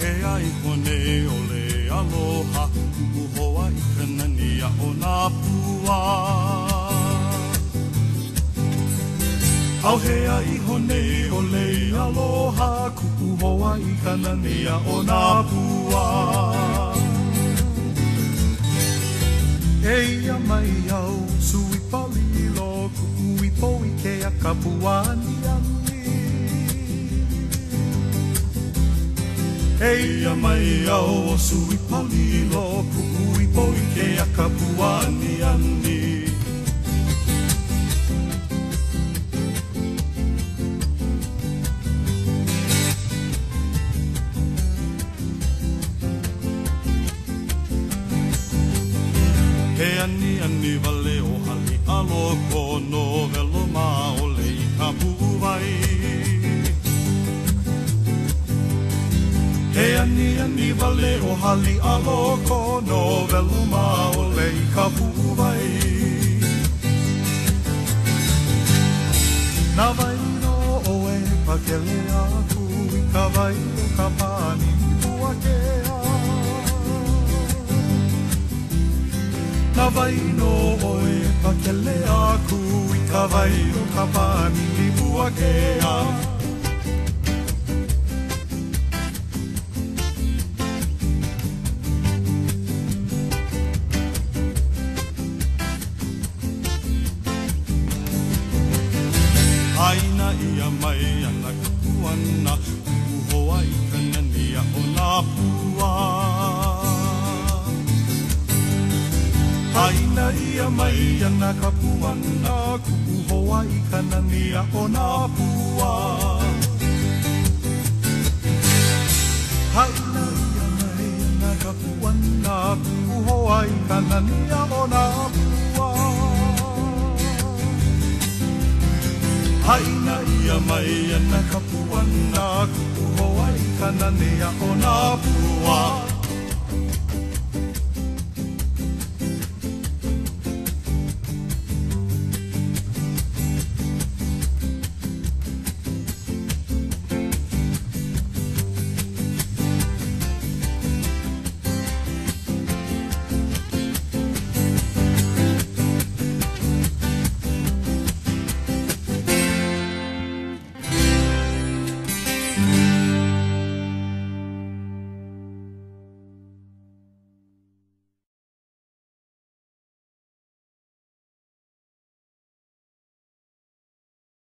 he ai kone o le aloha Kuhoa I kanania o nā pua Au he ai hone o le aloha Kuhoa I kanania o nā pua Eia mai au sui palilo Kukui poi ke a kapuani ani Eia mai au sui palilo Kukui poi ke a kapuani ani He ani wale o hali aloko no velo ma o le I ka puwai He ani wale o hali aloko no velo ma o le I ka puwai Na vai no o e pakele aku I ka vai o ka pani ua kea Na vai no oe pakele aku I ka vai o ka pani I bua kea Aina ia mai ana kupuana Kuhoa I kanania o nā pua Aina ia mai ana kapuana Kuhoa I kanania o nā pua Aina ia mai ana kapuana Kuhoa I kanania o nā pua Aina ia mai ana kapuana Kuhoa I kanania o nā pua